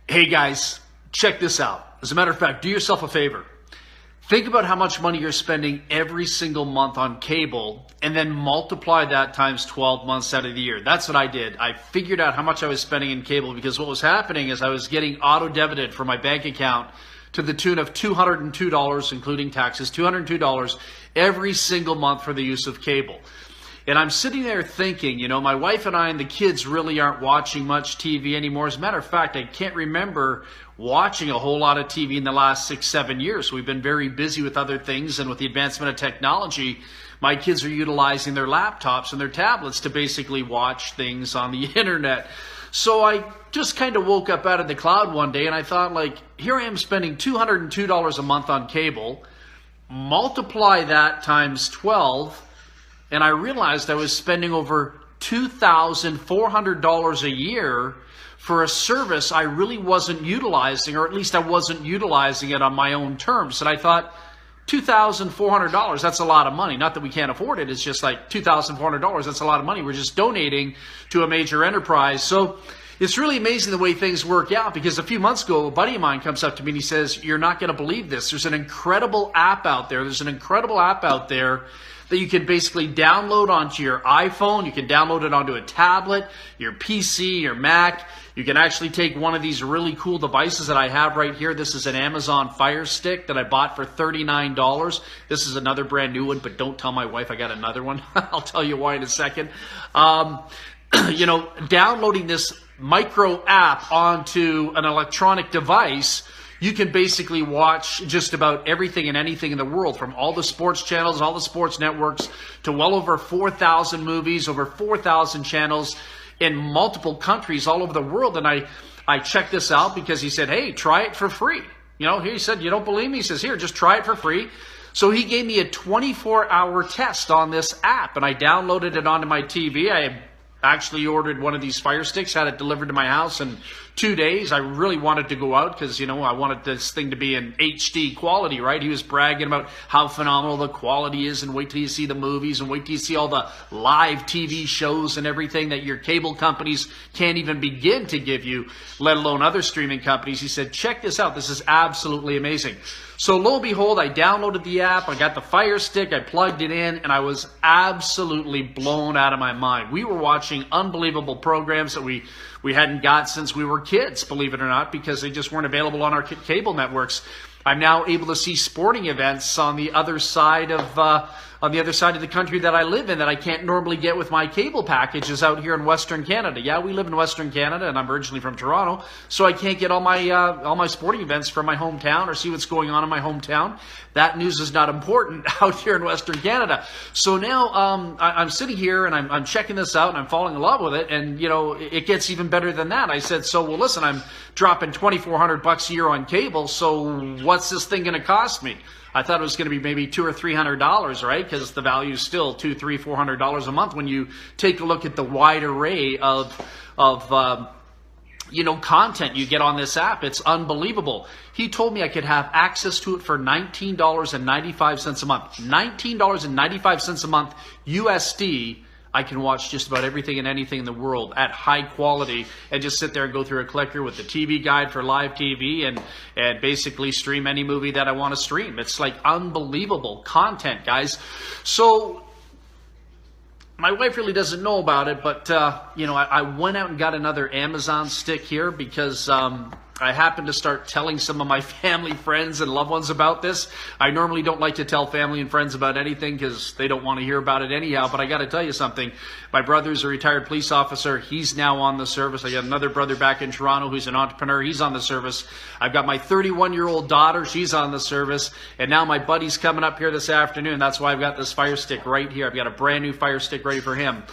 Hey guys, check this out. As a matter of fact, do yourself a favor. Think about how much money you're spending every single month on cable and then multiply that times 12 months out of the year. That's what I did. I figured out how much I was spending in cable because what was happening is I was getting auto-debited from my bank account to the tune of $202, including taxes, $202 every single month for the use of cable. And I'm sitting there thinking, you know, my wife and I and the kids really aren't watching much TV anymore. As a matter of fact, I can't remember watching a whole lot of TV in the last 6-7 years. We've been very busy with other things, and with the advancement of technology, my kids are utilizing their laptops and their tablets to basically watch things on the internet. So I just kind of woke up out of the cloud one day and I thought, like, here I am spending $202 a month on cable. Multiply that times 12, and I realized I was spending over $2,400 a year for a service I really wasn't utilizing, or at least I wasn't utilizing it on my own terms. And I thought, $2,400, that's a lot of money. Not that we can't afford it, it's just like $2,400, that's a lot of money. We're just donating to a major enterprise. So it's really amazing the way things work out, because a few months ago, a buddy of mine comes up to me and he says, you're not going to believe this. There's an incredible app out there. There's an incredible app out there that you can basically download onto your iPhone. You can download it onto a tablet, your PC, your Mac. You can actually take one of these really cool devices that I have right here. This is an Amazon Fire Stick that I bought for $39. This is another brand new one, but don't tell my wife I got another one. I'll tell you why in a second. You know, downloading this micro app onto an electronic device, you can basically watch just about everything and anything in the world, from all the sports channels, all the sports networks, to well over 4,000 movies, over 4,000 channels in multiple countries all over the world. And I checked this out because he said, hey, try it for free. You know, he said, you don't believe me? He says, here, just try it for free. So he gave me a 24-hour test on this app, and I downloaded it onto my TV. I actually ordered one of these Fire Sticks, had it delivered to my house in 2 days. I really wanted to go out because, you know, I wanted this thing to be in HD quality, right? He was bragging about how phenomenal the quality is, and wait till you see the movies, and wait till you see all the live TV shows and everything that your cable companies can't even begin to give you, let alone other streaming companies. He said, check this out. This is absolutely amazing. So lo and behold, I downloaded the app, I got the Fire Stick, I plugged it in, and I was absolutely blown out of my mind. We were watching unbelievable programs that we hadn't got since we were kids, believe it or not, because they just weren't available on our cable networks. I'm now able to see sporting events on the other side of the country that I live in that I can't normally get with my cable packages out here in Western Canada. Yeah, we live in Western Canada, and I'm originally from Toronto, so I can't get all my sporting events from my hometown or see what's going on in my hometown. That news is not important out here in Western Canada. So now I'm sitting here and I'm checking this out and I'm falling in love with it, and you know, it gets even better than that. I said, so well, listen, I'm dropping $2,400 a year on cable, so what's this thing going to cost me? I thought it was going to be maybe $200 or $300, right? Because the value is still $200, $300, $400 a month when you take a look at the wide array of you know, content you get on this app. It's unbelievable. He told me I could have access to it for $19.95 a month. $19.95 a month USD. I can watch just about everything and anything in the world at high quality and just sit there and go through a clicker with the TV guide for live TV and basically stream any movie that I want to stream. It's like unbelievable content, guys. So my wife really doesn't know about it, but you know, I went out and got another Amazon stick here because I happened to start telling some of my family, friends, and loved ones about this. I normally don't like to tell family and friends about anything because they don't want to hear about it anyhow, but I got to tell you something. My brother's a retired police officer. He's now on the service. I got another brother back in Toronto who's an entrepreneur. He's on the service. I've got my 31-year-old daughter. She's on the service. And now my buddy's coming up here this afternoon. That's why I've got this Fire Stick right here. I've got a brand new Fire Stick ready for him.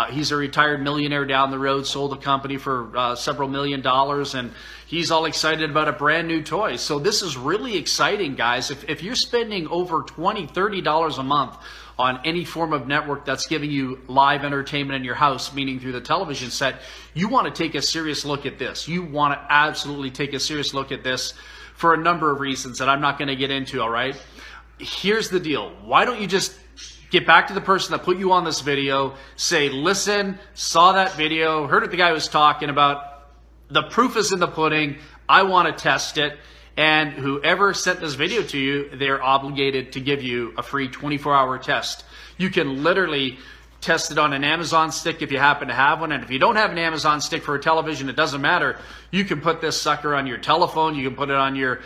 He's a retired millionaire down the road, sold a company for several $1 million, and he's all excited about a brand new toy. So this is really exciting, guys. If you're spending over $20, $30 a month on any form of network that's giving you live entertainment in your house, meaning through the television set, you want to take a serious look at this. You want to absolutely take a serious look at this for a number of reasons that I'm not going to get into, all right? Here's the deal. Why don't you just get back to the person that put you on this video, say, listen, saw that video, heard what the guy was talking about, the proof is in the pudding, I want to test it. And whoever sent this video to you, they're obligated to give you a free 24-hour test. You can literally test it on an Amazon stick if you happen to have one. And if you don't have an Amazon stick for a television, it doesn't matter. You can put this sucker on your telephone. You can put it on your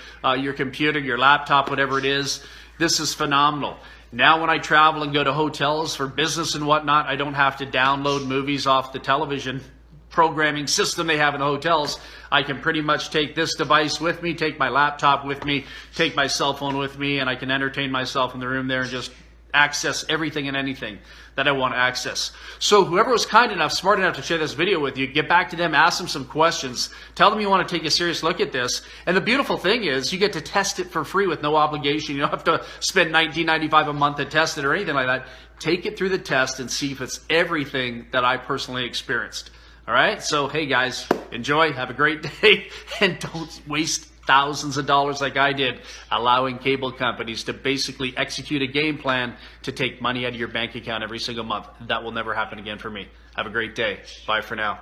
computer, your laptop, whatever it is. This is phenomenal. Now when I travel and go to hotels for business and whatnot, I don't have to download movies off the television programming system they have in the hotels. I can pretty much take this device with me, take my laptop with me, take my cell phone with me, and I can entertain myself in the room there and just access everything and anything that I want to access. So whoever was kind enough, smart enough to share this video with you, get back to them, ask them some questions, tell them you want to take a serious look at this. And the beautiful thing is you get to test it for free with no obligation. You don't have to spend $19.95 a month to test it or anything like that. Take it through the test and see if it's everything that I personally experienced. All right, so hey guys, enjoy, have a great day, and don't waste thousands of dollars like I did allowing cable companies to basically execute a game plan to take money out of your bank account every single month. That will never happen again for me. Have a great day. Bye for now.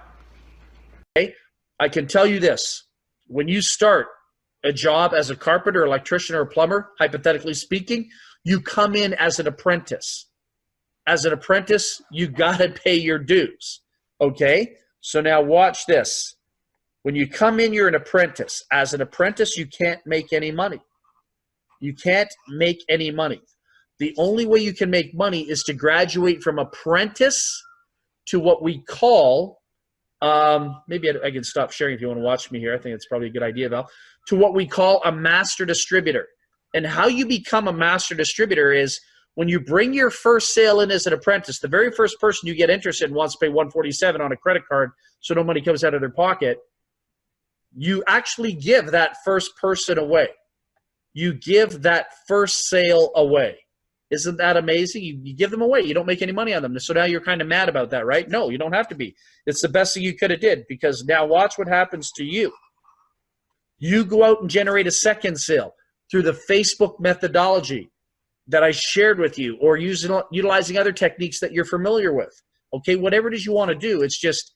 Okay, I can tell you this. When you start a job as a carpenter, electrician, or plumber, hypothetically speaking, you come in as an apprentice. As an apprentice, you got to pay your dues, okay? So now watch this. When you come in, you're an apprentice. As an apprentice, you can't make any money. You can't make any money. The only way you can make money is to graduate from apprentice to what we call, maybe I can stop sharing if you want to watch me here. I think it's probably a good idea, Val. To what we call a master distributor. And how you become a master distributor is when you bring your first sale in as an apprentice, the very first person you get interested in wants to pay $147 on a credit card so no money comes out of their pocket, you actually give that first person away. You give that first sale away. Isn't that amazing? You give them away. You don't make any money on them. So now you're kind of mad about that, right? No, you don't have to be. It's the best thing you could have did, because now watch what happens to you. You go out and generate a second sale through the Facebook methodology that I shared with you, or utilizing other techniques that you're familiar with. Okay, whatever it is you want to do, it's just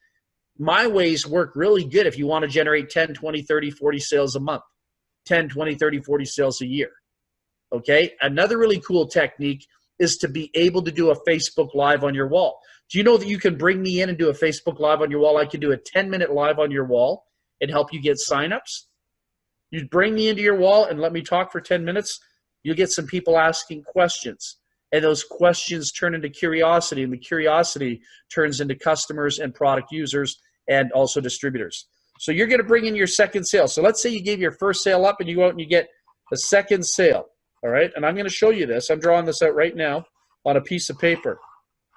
my ways work really good if you want to generate 10, 20, 30, 40 sales a month, 10, 20, 30, 40 sales a year. Okay, another really cool technique is to be able to do a Facebook Live on your wall. Do you know that you can bring me in and do a Facebook Live on your wall? I can do a 10-minute live on your wall and help you get signups. You'd bring me into your wall and let me talk for 10 minutes. You'll get some people asking questions, and those questions turn into curiosity, and the curiosity turns into customers and product users and also distributors. So you're going to bring in your second sale. So let's say you gave your first sale up and you go out and you get a second sale, all right? And I'm going to show you this. I'm drawing this out right now on a piece of paper,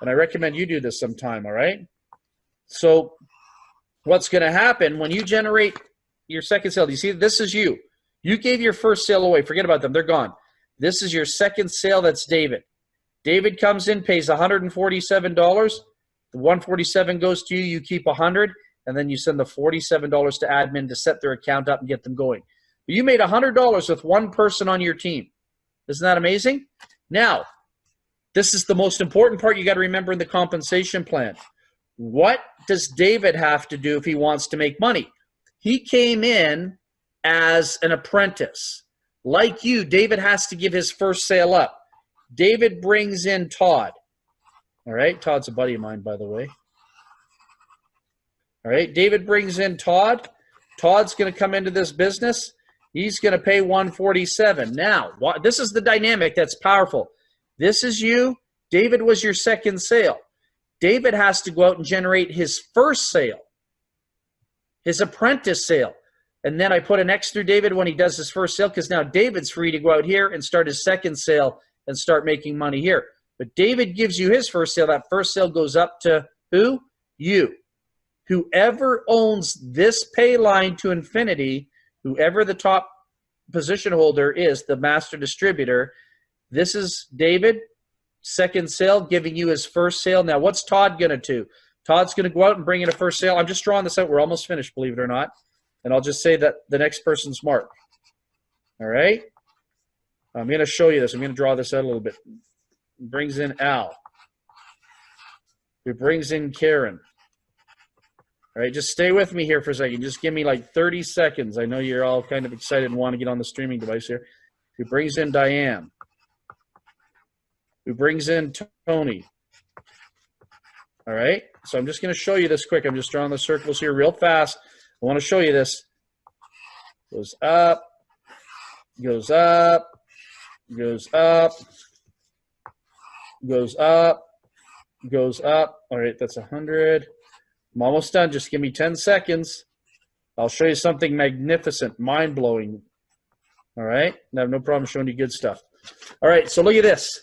and I recommend you do this sometime, all right? So what's going to happen when you generate your second sale? Do you see this is you? You gave your first sale away. Forget about them. They're gone. This is your second sale. That's David. David comes in, pays $147. The $147 goes to you. You keep $100, and then you send the $47 to admin to set their account up and get them going. But you made $100 with one person on your team. Isn't that amazing? Now, this is the most important part you got to remember in the compensation plan. What does David have to do if he wants to make money? He came in as an apprentice. Like you, David has to give his first sale up. David brings in Todd. All right, Todd's a buddy of mine, by the way. All right, David brings in Todd. Todd's going to come into this business. He's going to pay $147. Now, this is the dynamic that's powerful. This is you. David was your second sale. David has to go out and generate his first sale, his apprentice sale. And then I put an X through David when he does his first sale, because now David's free to go out here and start his second sale and start making money here. But David gives you his first sale. That first sale goes up to who? You. Whoever owns this pay line to infinity, whoever the top position holder is, the master distributor, this is David, second sale, giving you his first sale. Now, what's Todd going to do? Todd's going to go out and bring in a first sale. I'm just drawing this out. We're almost finished, believe it or not. And I'll just say that the next person's Mark. All right? I'm going to show you this. I'm going to draw this out a little bit. It brings in Al. It brings in Karen. All right, just stay with me here for a second. Just give me like 30 seconds. I know you're all kind of excited and want to get on the streaming device here. Who brings in Diane? Who brings in Tony? All right, so I'm just going to show you this quick. I'm just drawing the circles here real fast. I want to show you this. Goes up, goes up, goes up, goes up, goes up. All right, that's 100. I'm almost done. Just give me 10 seconds. I'll show you something magnificent, mind-blowing. All right? I have no problem showing you good stuff. All right, so look at this.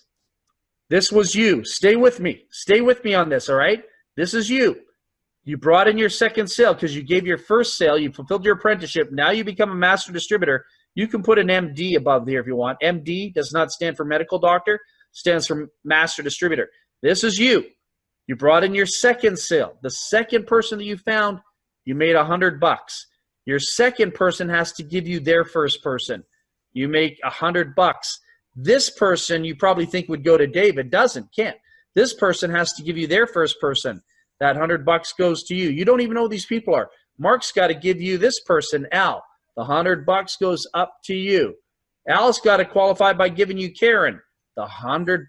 This was you. Stay with me. Stay with me on this, all right? This is you. You brought in your second sale because you gave your first sale. You fulfilled your apprenticeship. Now you become a master distributor. You can put an MD above here if you want. MD does not stand for medical doctor. Stands for master distributor. This is you. You brought in your second sale. The second person that you found, you made $100. Your second person has to give you their first person. You make $100. This person you probably think would go to David. Doesn't, can't. This person has to give you their first person. That $100 goes to you. You don't even know who these people are. Mark's got to give you this person, Al. The $100 goes up to you. Al's got to qualify by giving you Karen. The $100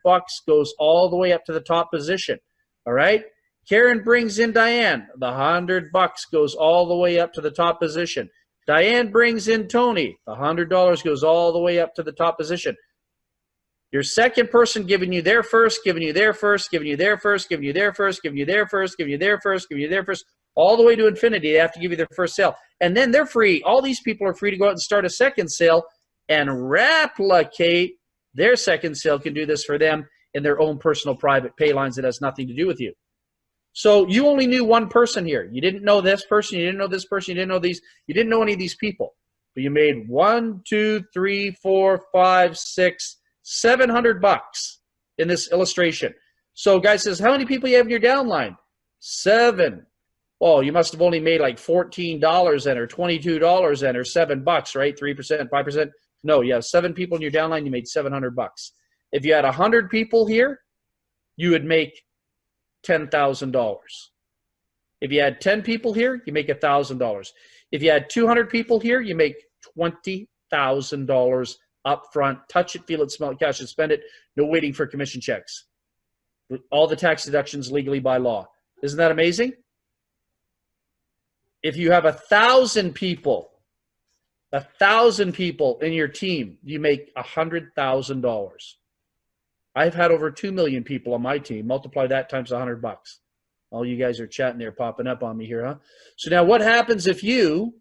goes all the way up to the top position. All right? Karen brings in Diane. The $100 goes all the way up to the top position. Diane brings in Tony. The $100 goes all the way up to the top position. Your second person giving you their first, giving you their first, giving you their first, giving you their first, giving you their first, giving you their first, giving you their first, all the way to infinity. They have to give you their first sale. And then they're free. All these people are free to go out and start a second sale and replicate their second sale. Can do this for them in their own personal private pay lines that has nothing to do with you. So you only knew one person here. You didn't know this person. You didn't know this person. You didn't know these. You didn't know any of these people. But you made 1, 2, 3, 4, 5, 6, $700 in this illustration. So guy says, how many people you have in your downline? 7. Well, you must have only made like $14 then, or $22 then, or $7, right? 3%, 5%. No, you have 7 people in your downline. You made $700. If you had 100 people here, you would make $10,000. If you had 10 people here, you make $1,000. If you had 200 people here, you make $20,000 up front. Touch it, feel it, smell it, cash it, spend it. No waiting for commission checks. All the tax deductions legally by law. Isn't that amazing? If you have 1,000 people, 1,000 people in your team, you make $100,000. I've had over 2 million people on my team. Multiply that times $100. All you guys are chatting there, popping up on me here, huh? So now what happens if you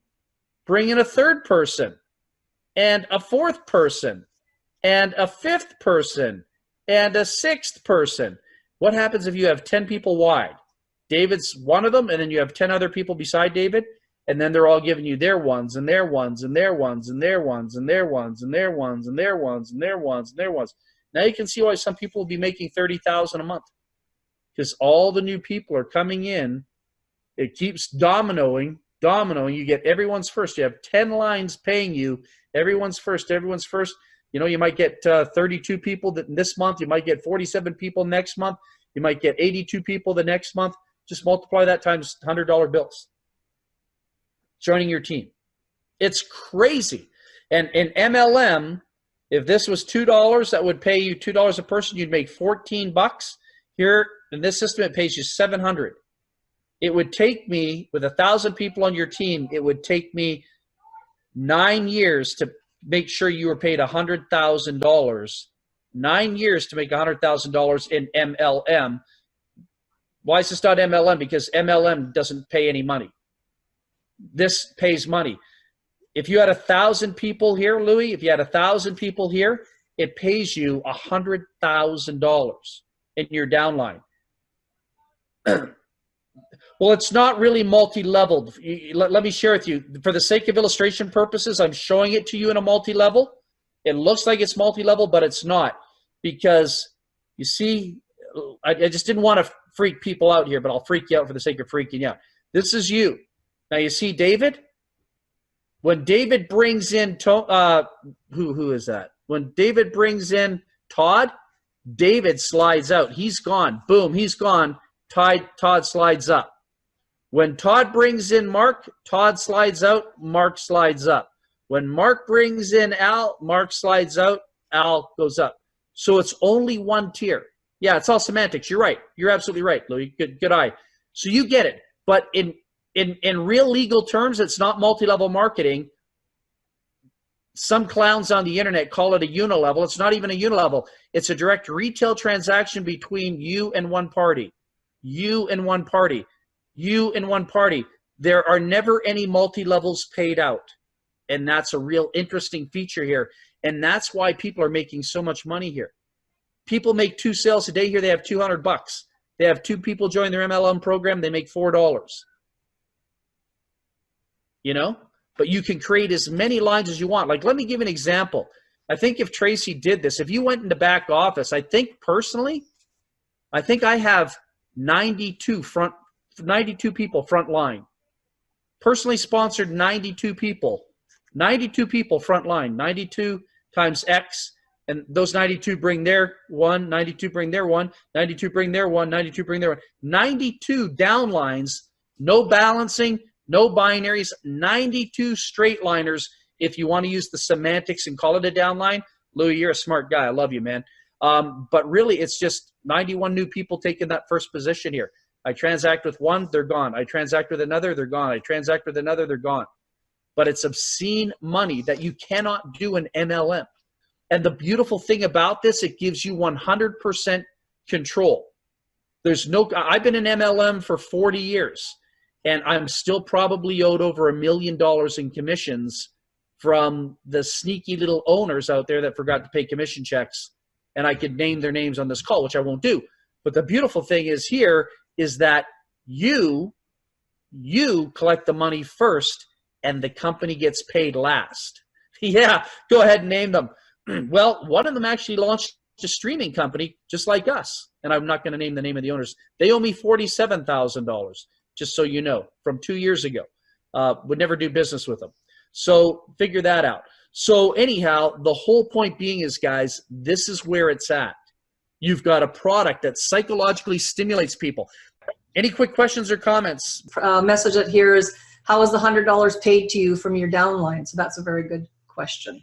bring in a third person and a fourth person and a fifth person and a sixth person? What happens if you have 10 people wide? David's one of them, and then you have 10 other people beside David, and then they're all giving you their ones and their ones and their ones and their ones and their ones and their ones and their ones and their ones and their ones. Now you can see why some people will be making $30,000 a month, because all the new people are coming in. It keeps dominoing. You get everyone's first. You have 10 lines paying you. Everyone's first. Everyone's first. You know, you might get 32 people this month. You might get 47 people next month. You might get 82 people the next month. Just multiply that times $100 bills. Joining your team. It's crazy. And in MLM, if this was $2, that would pay you $2 a person. You'd make $14. Here in this system, it pays you $700. It would take me, with 1,000 people on your team, it would take me 9 years to make sure you were paid $100,000. 9 years to make $100,000 in MLM. Why is this not MLM? Because MLM doesn't pay any money. This pays money. If you had 1,000 people here, Louis, if you had 1,000 people here, it pays you $100,000 in your downline. Well, it's not really multi-leveled. Let me share with you. For the sake of illustration purposes, I'm showing it to you in a multi-level. It looks like it's multi-level, but it's not. Because, you see, I just didn't want to freak people out here, but I'll freak you out for the sake of freaking you out. This is you. Now, you see David? When David brings in, who is that? When David brings in Todd, David slides out. He's gone. Boom, he's gone. Todd slides up. When Todd brings in Mark, Todd slides out, Mark slides up. When Mark brings in Al, Mark slides out, Al goes up. So it's only one tier. Yeah, it's all semantics. You're right. You're absolutely right, Louis. Good eye. So you get it. But in real legal terms, it's not multi-level marketing. Some clowns on the internet call it a unilevel. It's not even a unilevel. It's a direct retail transaction between you and one party. You and one party. You and one party. There are never any multi-levels paid out. And that's a real interesting feature here. And that's why people are making so much money here. People make 2 sales a day here. They have $200. They have 2 people join their MLM program. They make $4. You know? But you can create as many lines as you want. Like, let me give an example. I think if Tracy did this, if you went into back office, I think personally, I think I have 92 people front line. Personally sponsored 92 people. 92 people front line. 92 times X, and those 92 bring their 1, 92 bring their 1, 92 bring their 1, 92 bring their 1. 92 downlines, no balancing, no binaries, 92 straight liners. If you want to use the semantics and call it a downline, Louis, you're a smart guy. I love you, man. But really, it's just 91 new people taking that first position here. I transact with one, they're gone. I transact with another, they're gone. I transact with another, they're gone. But it's obscene money that you cannot do in MLM. And the beautiful thing about this, it gives you 100% control. There's no, I've been in MLM for 40 years, and I'm still probably owed over $1 million in commissions from the sneaky little owners out there that forgot to pay commission checks. And I could name their names on this call, which I won't do. But the beautiful thing is here is that you collect the money first, and the company gets paid last. Yeah, go ahead and name them. Well, one of them actually launched a streaming company just like us, and I'm not going to name the name of the owners. They owe me $47,000, just so you know, from 2 years ago. Would never do business with them. So figure that out. So anyhow, the whole point being is, guys, this is where it's at. You've got a product that psychologically stimulates people. Any quick questions or comments? Message that here is, how is the $100 paid to you from your downline? So that's a very good question.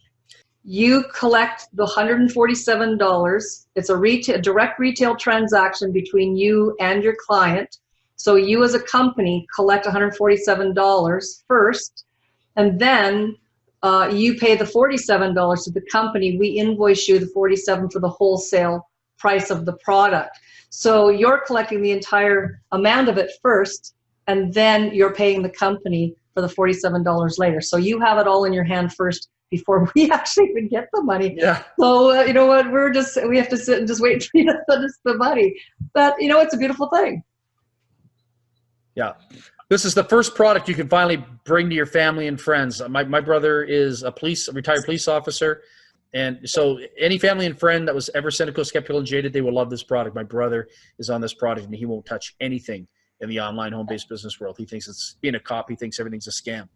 You collect the $147. It's a direct retail transaction between you and your client. So you as a company collect $147 first, and then you pay the $47 to the company. We invoice you the $47 for the wholesale price of the product. So you're collecting the entire amount of it first, and then you're paying the company for the $47 later. So you have it all in your hand first before we actually even get the money. Yeah. So you know what, we have to sit and just wait for you to send us the money. But you know, it's a beautiful thing. Yeah. This is the first product you can finally bring to your family and friends. My brother is a retired police officer. And so any family and friend that was ever cynical, skeptical, and jaded, they will love this product. My brother is on this product, and he won't touch anything in the online home-based business world. He thinks it's being a cop. He thinks everything's a scam.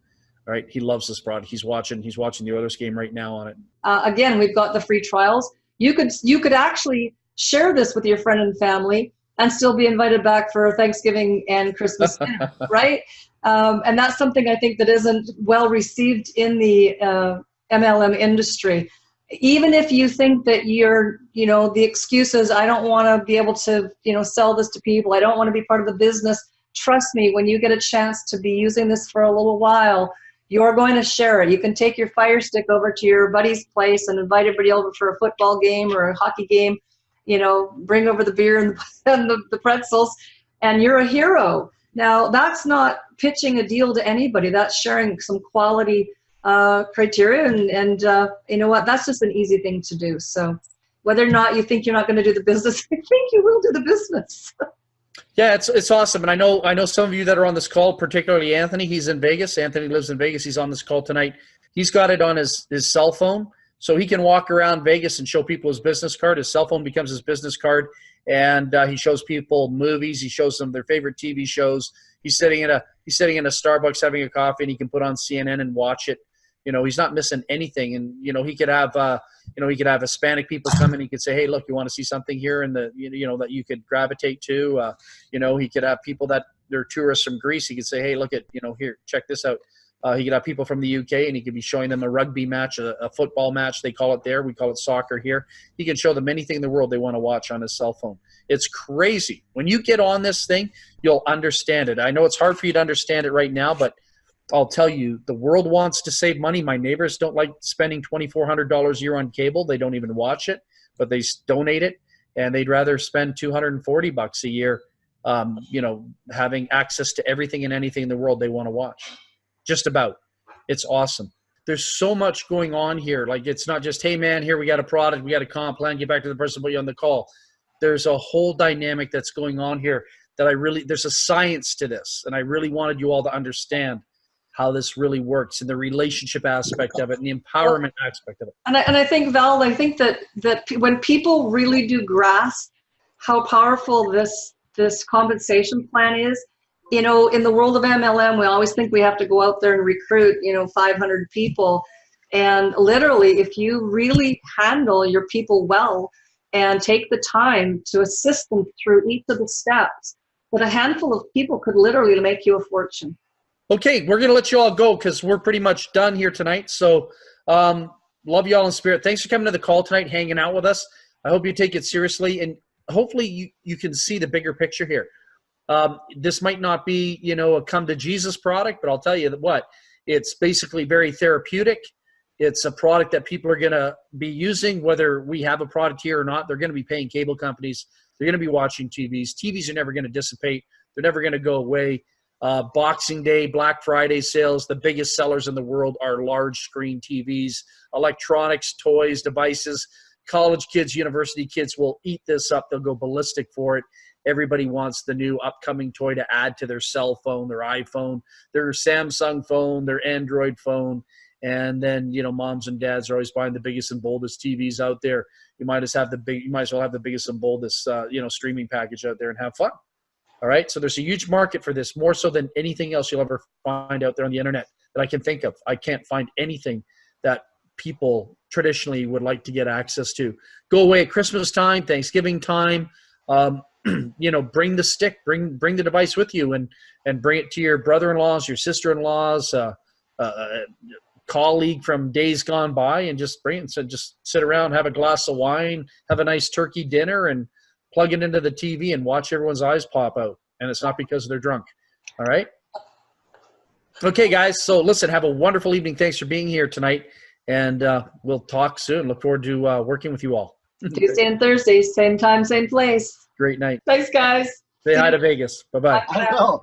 All right. He loves this product. He's watching the Oilers game right now on it. Again, we've got the free trials. You could actually share this with your friend and family and still be invited back for Thanksgiving and Christmas dinner, right? And that's something I think that isn't well received in the MLM industry. Even if you think that you're, the excuses, I don't want to be able to, sell this to people, I don't want to be part of the business. Trust me, when you get a chance to be using this for a little while, you're going to share it. You can take your Fire Stick over to your buddy's place and invite everybody over for a football game or a hockey game, bring over the beer and the pretzels, and you're a hero. Now, that's not pitching a deal to anybody. That's sharing some quality criteria, and you know what, that's just an easy thing to do. So whether or not you think you're not going to do the business, I think you will do the business. Yeah, it's awesome. And I know some of you that are on this call, particularly Anthony, he's in Vegas. Anthony lives in Vegas. He's on this call tonight. He's got it on his cell phone, so he can walk around Vegas and show people his business card. His cell phone becomes his business card, and he shows people movies. He shows them their favorite TV shows. He's sitting in a Starbucks having a coffee, and he can put on CNN and watch it. He's not missing anything. And, he could have, Hispanic people come in. He could say, hey, look, you want to see something here and that you could gravitate to. He could have people that they're tourists from Greece, he could say, hey, look at, here, check this out. He could have people from the UK, and he could be showing them a rugby match, a football match. They call it there. We call it soccer here. He can show them anything in the world they want to watch on his cell phone. It's crazy. When you get on this thing, you'll understand it. I know it's hard for you to understand it right now, but I'll tell you, the world wants to save money. My neighbors don't like spending $2,400 a year on cable. They don't even watch it, but they donate it, and they'd rather spend $240 a year, having access to everything and anything in the world they want to watch. Just about. It's awesome. There's so much going on here. Like, it's not just, hey, man, here we got a product, we got a comp plan, get back to the person, put you on the call. There's a whole dynamic that's going on here that there's a science to this, and I really wanted you all to understand how this really works, and the relationship aspect of it, and the empowerment aspect of it. And I think, Val, that when people really do grasp how powerful this compensation plan is, in the world of MLM, we always think we have to go out there and recruit, 500 people. And literally, if you really handle your people well and take the time to assist them through each of the steps, that a handful of people could literally make you a fortune. Okay, we're going to let you all go because we're pretty much done here tonight. So love you all in spirit. Thanks for coming to the call tonight, hanging out with us. I hope you take it seriously, and hopefully you can see the bigger picture here. This might not be, a come to Jesus product, but I'll tell you what, it's basically very therapeutic. It's a product that people are going to be using, whether we have a product here or not. They're going to be paying cable companies. They're going to be watching TVs. TVs are never going to dissipate. They're never going to go away. Boxing Day, Black Friday sales, the biggest sellers in the world are large screen TVs, electronics, toys, devices. College kids, university kids will eat this up. They'll go ballistic for it. Everybody wants the new upcoming toy to add to their cell phone, their iPhone, their Samsung phone, their Android phone. And then, moms and dads are always buying the biggest and boldest TVs out there. You might as well have the biggest and boldest, streaming package out there and have fun. All right. So there's a huge market for this, more so than anything else you'll ever find out there on the internet that I can think of. I can't find anything that people traditionally would like to get access to. Go away at Christmas time, Thanksgiving time. Bring the stick, bring the device with you, and bring it to your brother-in-laws, your sister-in-laws, colleague from days gone by, and just bring it. So just sit around, have a glass of wine, have a nice turkey dinner, and plug it into the TV and watch everyone's eyes pop out. And it's not because they're drunk. All right. Okay, guys. So listen, have a wonderful evening. Thanks for being here tonight. And we'll talk soon. Look forward to working with you all. Tuesday and Thursday, same time, same place. Great night. Thanks, guys. Say hi to Vegas. Bye-bye. Bye.